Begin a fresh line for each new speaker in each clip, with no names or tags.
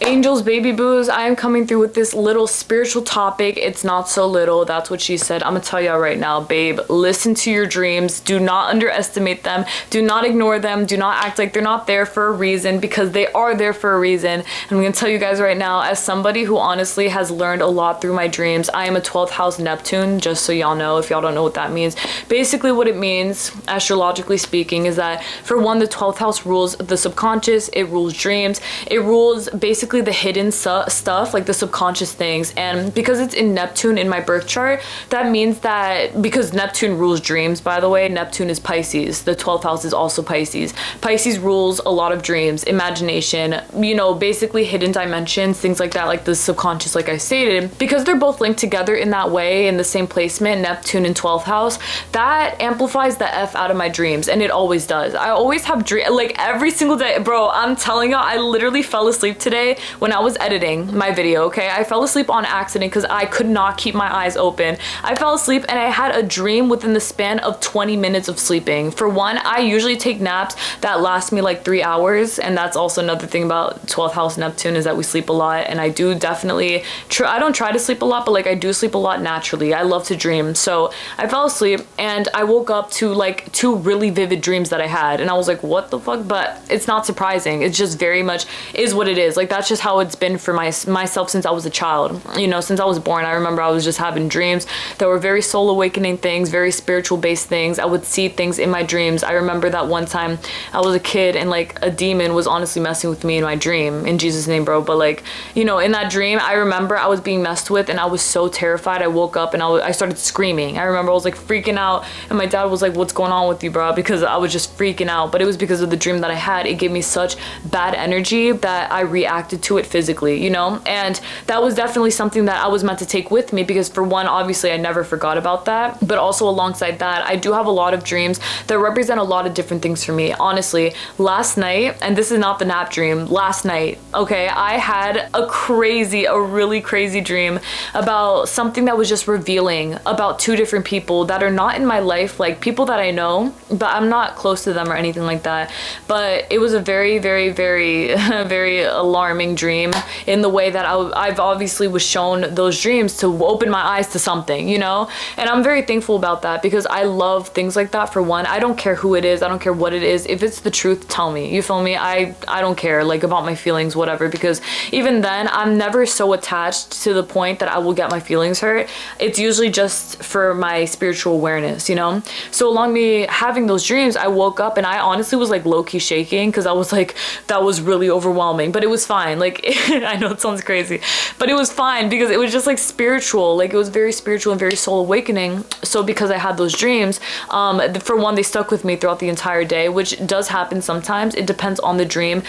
Angels, baby boos, I am coming through with this little spiritual topic. It's not so little. That's what she said. I'm gonna tell y'all right now, babe, listen to your dreams. Do not underestimate them. Do not ignore them. Do not act like they're not there for a reason, because they are there for a reason. And I'm gonna tell you guys right now, as somebody who honestly has learned a lot through my dreams, I am a 12th house Neptune, just so y'all know, if y'all don't know what that means. Basically what it means, astrologically speaking, is that for one, the 12th house rules the subconscious, it rules dreams, it rules basically the hidden stuff, like the subconscious things. And because it's in Neptune in my birth chart, that means that, because Neptune rules dreams, by the way, Neptune is Pisces, the 12th house is also Pisces. Pisces rules a lot of dreams, imagination, you know, basically hidden dimensions, things like that, like the subconscious, like I stated. Because they're both linked together in that way, in the same placement, Neptune and 12th house, that amplifies the F out of my dreams, and it always does. I always have dreams, like every single day. Bro, I'm telling y'all, I literally fell asleep today when I was editing my video, okay? I fell asleep on accident because I could not keep my eyes open. I fell asleep and I had a dream within the span of 20 minutes of sleeping. For one, I usually take naps that last me like 3 hours, and that's also another thing about 12th house Neptune, is that we sleep a lot. And I do definitely I don't try to sleep a lot, but like I do sleep a lot naturally. I love to dream. So I fell asleep and I woke up to like 2 really vivid dreams that I had, and I was like, what the fuck? But it's not surprising. It's just very much is what it is. Like that's just how it's been for myself since I was a child. You know, since I was born, I remember I was just having dreams that were very soul awakening things, very spiritual based things. I would see things in my dreams. I remember that one time I was a kid and like a demon was honestly messing with me in my dream, in Jesus' name, bro. But like, you know, in that dream, I remember I was being messed with and I was so terrified. I woke up and I started screaming. I remember I was like freaking out, and my dad was like, what's going on with you, bro? Because I was just freaking out. But it was because of the dream that I had. It gave me such bad energy that I reacted to it physically, you know? And that was definitely something that I was meant to take with me, because for one, obviously I never forgot about that, but also alongside that, I do have a lot of dreams that represent a lot of different things for me. Honestly, last night, and this is not the nap dream, last night, okay, I had a really crazy dream about something that was just revealing about 2 different people that are not in my life, like people that I know, but I'm not close to them or anything like that. But it was a very, very, very, very alarming dream, in the way that I've obviously was shown those dreams to open my eyes to something, you know? And I'm very thankful about that, because I love things like that. For one, I don't care who it is, I don't care what it is. If it's the truth, tell me, you feel me? I don't care like about my feelings, whatever, because even then I'm never so attached to the point that I will get my feelings hurt. It's usually just for my spiritual awareness, you know? So along me having those dreams, I woke up and I honestly was like low-key shaking, because I was like, that was really overwhelming, but it was fine. Like I know it sounds crazy, but it was fine, because it was just like spiritual, like it was very spiritual and very soul awakening. So because I had those dreams, for one, they stuck with me throughout the entire day, which does happen sometimes. It depends on the dream.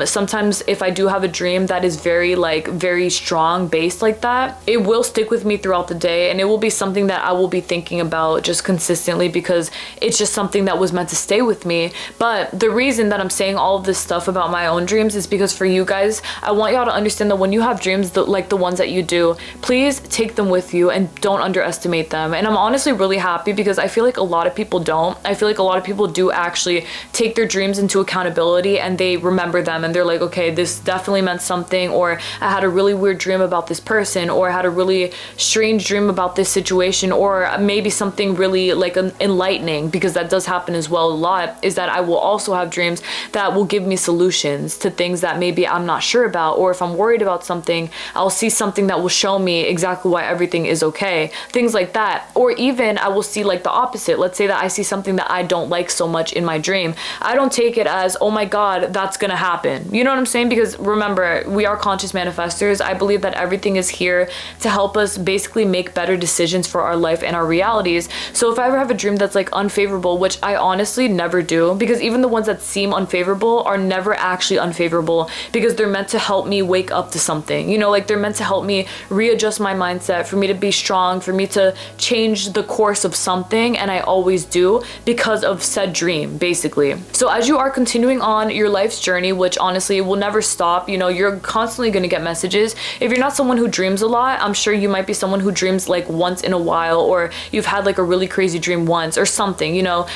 Sometimes if I do have a dream that is very strong based like that, it will stick with me throughout the day, and it will be something that I will be thinking about just consistently, because it's just something that was meant to stay with me. But the reason that I'm saying all of this stuff about my own dreams is because for you guys, I want y'all to understand that when you have dreams like the ones that you do, please take them with you and don't underestimate them. And I'm honestly really happy, because I feel like a lot of people don't. I feel like a lot of people do actually take their dreams into accountability, and they remember them, and they're like, okay, this definitely meant something, or I had a really weird dream about this person, or I had a really strange dream about this situation, or maybe something really like enlightening, because that does happen as well a lot, is that I will also have dreams that will give me solutions to things that maybe I'm not sure about, or if I'm worried about something, I'll see something that will show me exactly why everything is okay, things like that. Or even I will see like the opposite. Let's say that I see something that I don't like so much in my dream. I don't take it as, oh my god, that's gonna happen. You know what I'm saying? Because remember, we are conscious manifestors. I believe that everything is here to help us basically make better decisions for our life and our realities. So if I ever have a dream that's like unfavorable, which I honestly never do, because even the ones that seem unfavorable are never actually unfavorable, because they're meant to help me wake up to something, you know, like they're meant to help me readjust my mindset, for me to be strong, for me to change the course of something. And I always do, because of said dream, basically. So as you are continuing on your life's journey, which honestly will never stop, you know, you're constantly going to get messages. If you're not someone who dreams a lot, I'm sure you might be someone who dreams like once in a while, or you've had like a really crazy dream once or something, you know.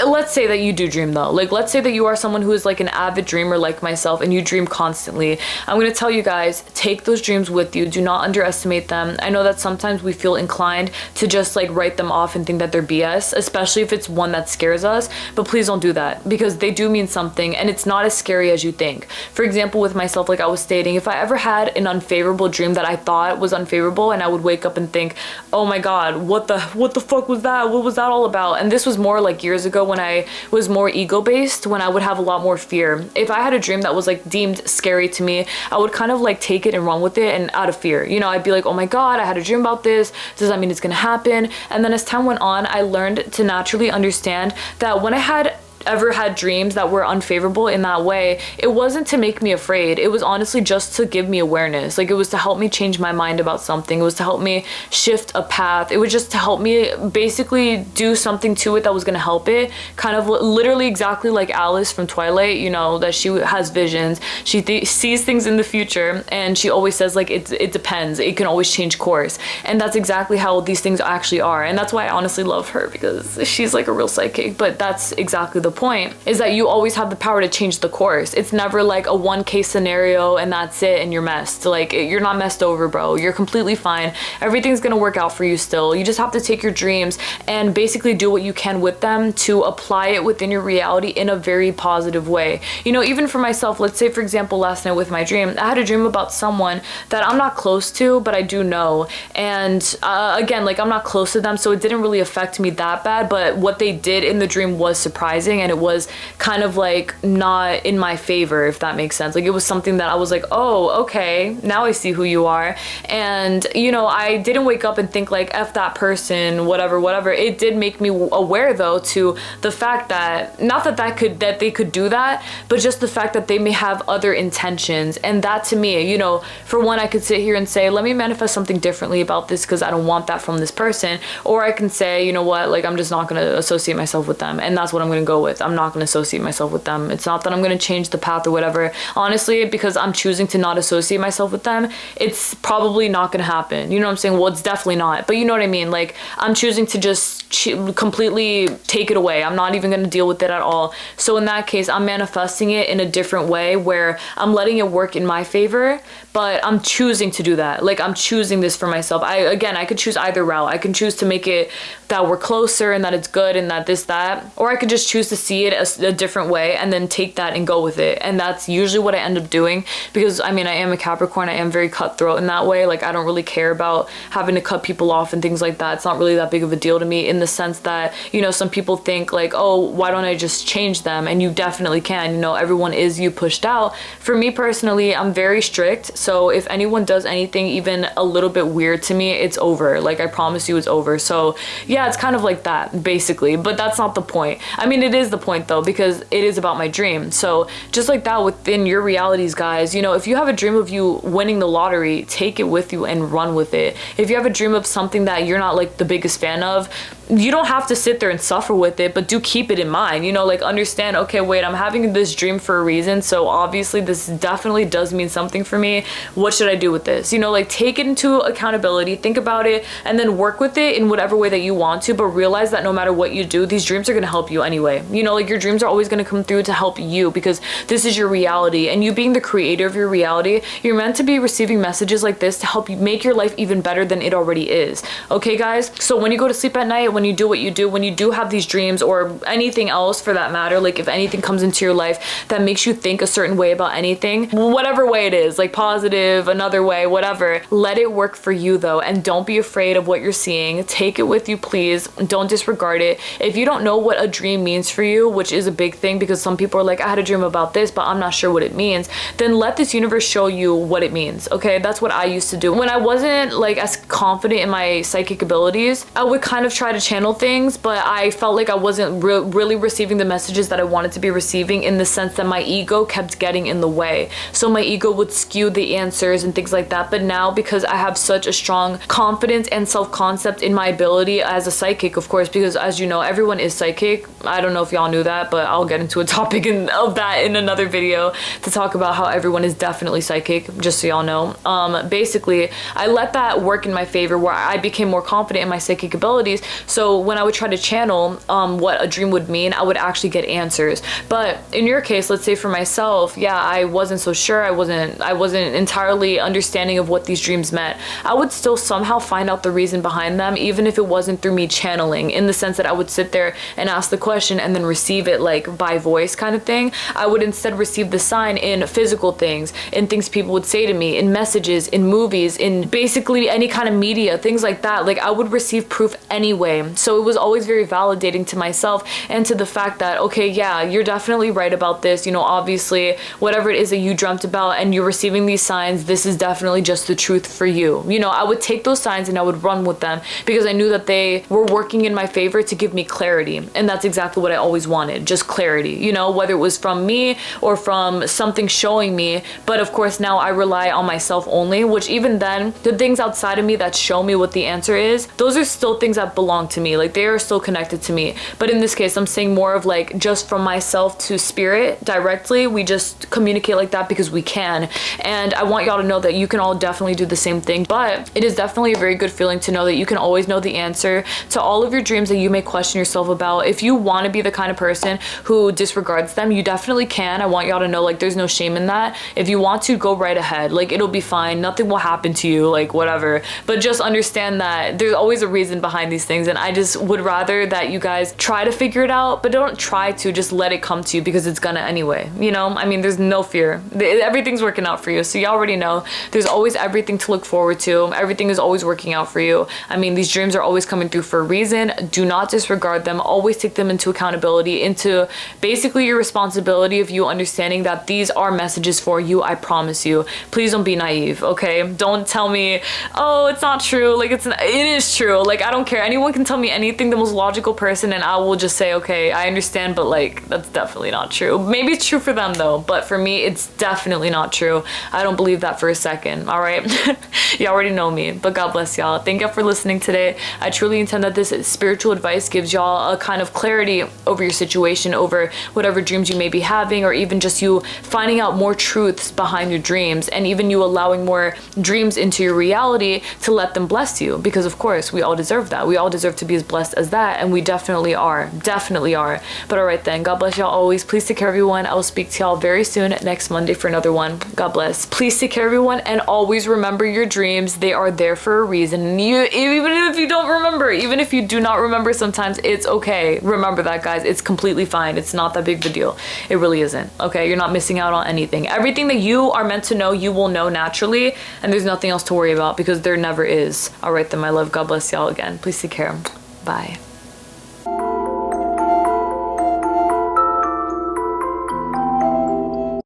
let's say that you do dream though. Like, let's say that you are someone who is like an avid dreamer like myself and you dream constantly. I'm gonna tell you guys, take those dreams with you. Do not underestimate them. I know that sometimes we feel inclined to just like write them off and think that they're BS, especially if it's one that scares us, but please don't do that, because they do mean something and it's not as scary as you think. For example, with myself, like I was stating, if I ever had an unfavorable dream that I thought was unfavorable and I would wake up and think, oh my god, what the fuck was that? What was that all about? And this was more like years ago when I was more ego-based, when I would have a lot more fear. If I had a dream that was like deemed scary to me, I would kind of like take it and run with it, and out of fear, you know, I'd be like, oh my god, I had a dream about this. Does that mean it's gonna happen? And then as time went on, I learned to naturally understand that when I had ever had dreams that were unfavorable in that way, it wasn't to make me afraid. It was honestly just to give me awareness. Like, it was to help me change my mind about something. It was to help me shift a path. It was just to help me basically do something to it that was going to help it. Kind of literally exactly like Alice from Twilight, you know, that she has visions. She sees things in the future, and she always says like, it depends. It can always change course. And that's exactly how these things actually are. And that's why I honestly love her, because she's like a real psychic. But that's exactly the point, is that you always have the power to change the course. It's never like a one case scenario and that's it and you're messed. Like, you're not messed over, bro. You're completely fine. Everything's gonna work out for you still. You just have to take your dreams and basically do what you can with them to apply it within your reality in a very positive way. You know, even for myself, let's say for example, last night with my dream, I had a dream about someone that I'm not close to, but I do know. And again, like, I'm not close to them, so it didn't really affect me that bad, but what they did in the dream was surprising, and it was kind of like not in my favor, if that makes sense. Like, it was something that I was like, oh, okay, now I see who you are. And you know, I didn't wake up and think like, F that person, whatever. It did make me aware though to the fact that, not that they could do that, but just the fact that they may have other intentions. And that to me, you know, for one, I could sit here and say, let me manifest something differently about this because I don't want that from this person. Or I can say, you know what, like, I'm just not gonna associate myself with them, and that's what I'm gonna go with. I'm not going to associate myself with them. It's not that I'm going to change the path or whatever. Honestly, because I'm choosing to not associate myself with them, it's probably not going to happen. You know what I'm saying? Well, it's definitely not. But you know what I mean? Like, I'm choosing to just completely take it away. I'm not even going to deal with it at all. So in that case, I'm manifesting it in a different way where I'm letting it work in my favor, but I'm choosing to do that. Like, I'm choosing this for myself. I could choose either route. I can choose to make it that we're closer and that it's good and that that, or I could just choose to see it as a different way and then take that and go with it. And that's usually what I end up doing, because I mean, I am a Capricorn. I am very cutthroat in that way. Like, I don't really care about having to cut people off and things like that. It's not really that big of a deal to me, in the sense that, you know, some people think like, oh, why don't I just change them? And you definitely can. You know, everyone is you pushed out. For me personally, I'm very strict. So if anyone does anything even a little bit weird to me, it's over. Like, I promise you, it's over. So yeah, it's kind of like that basically, but that's not the point. I mean, it is the point though, because it is about my dream. So just like that within your realities, guys, you know, if you have a dream of you winning the lottery, take it with you and run with it. If you have a dream of something that you're not like the biggest fan of, you don't have to sit there and suffer with it, but do keep it in mind, you know, like, understand, okay, wait, I'm having this dream for a reason, so obviously this definitely does mean something for me. What should I do with this? You know, like, take it into accountability, think about it, and then work with it in whatever way that you want to, but realize that no matter what you do, these dreams are going to help you anyway. You know, like, your dreams are always going to come through to help you, because this is your reality, and you being the creator of your reality, you're meant to be receiving messages like this to help you make your life even better than it already is. Okay, guys? So when you go to sleep at night, when you do what you do, when you do have these dreams, or anything else for that matter, like, if anything comes into your life that makes you think a certain way about anything, whatever way it is, like positive, another way, whatever, let it work for you though, and don't be afraid of what you're seeing. Take it with you, please. Don't disregard it. If you don't know what a dream means for you, which is a big thing, because some people are like, I had a dream about this, but I'm not sure what it means, then let this universe show you what it means. Okay, that's what I used to do when I wasn't like as confident in my psychic abilities. I would kind of try to channel things, but I felt like I wasn't really receiving the messages that I wanted to be receiving, in the sense that my ego kept getting in the way. So my ego would skew the answers and things like that. But now, because I have such a strong confidence and self-concept in my ability as a psychic, of course, because as you know, everyone is psychic. I don't know if y'all knew that, but I'll get into a topic of that in another video to talk about how everyone is definitely psychic, just so y'all know. Basically, I let that work in my favor, where I became more confident in my psychic abilities. So So when I would try to channel what a dream would mean, I would actually get answers. But in your case, let's say for myself, yeah, I wasn't so sure. I wasn't entirely understanding of what these dreams meant. I would still somehow find out the reason behind them, even if it wasn't through me channeling, in the sense that I would sit there and ask the question and then receive it like by voice kind of thing. I would instead receive the sign in physical things, in things people would say to me, in messages, in movies, in basically any kind of media, things like that. Like I would receive proof anyway. So it was always very validating to myself and to the fact that, okay, yeah, you're definitely right about this. You know, obviously whatever it is that you dreamt about and you're receiving these signs, this is definitely just the truth for you. You know, I would take those signs and I would run with them because I knew that they were working in my favor to give me clarity. And that's exactly what I always wanted, just clarity, you know, whether it was from me or from something showing me. But of course now I rely on myself only, which even then, the things outside of me that show me what the answer is, those are still things that belong to me. Like they are still connected to me. But in this case, I'm saying more of like just from myself to spirit directly. We just communicate like that because we can. And I want y'all to know that you can all definitely do the same thing. But it is definitely a very good feeling to know that you can always know the answer to all of your dreams that you may question yourself about. If you want to be the kind of person who disregards them, you definitely can. I want y'all to know like there's no shame in that. If you want to, go right ahead. Like it'll be fine. Nothing will happen to you, like whatever. But just understand that there's always a reason behind these things. And I just would rather that you guys try to figure it out, but don't try to, just let it come to you because it's gonna anyway. You know, I mean, there's no fear. Everything's working out for you. So you already know there's always everything to look forward to. Everything is always working out for you. I mean, these dreams are always coming through for a reason. Do not disregard them. Always take them into accountability, into basically your responsibility of you understanding that these are messages for you. I promise you. Please don't be naive, okay? Don't tell me, oh, it's not true. Like it is true. Like I don't care. Anyone can tell me anything, the most logical person, and I will just say, okay, I understand, but like that's definitely not true. Maybe it's true for them though, but for me, it's definitely not true. I don't believe that for a second, all right? You already know me, but God bless y'all. Thank y'all for listening today. I truly intend that this spiritual advice gives y'all a kind of clarity over your situation, over whatever dreams you may be having, or even just you finding out more truths behind your dreams, and even you allowing more dreams into your reality to let them bless you, because of course we all deserve that. We all deserve to be as blessed as that, and we definitely are. But all right then, God bless y'all always. Please take care everyone. I will speak to y'all very soon next Monday for another one. God bless. Please take care everyone, and always remember your dreams. They are there for a reason. Even if you don't remember, even if you do not remember, sometimes it's okay. Remember that, guys. It's completely fine. It's not that big of a deal. It really isn't. Okay, you're not missing out on anything. Everything that you are meant to know, you will know naturally, and there's nothing else to worry about because there never is. All right then, my love. God bless y'all again. Please take care. Bye.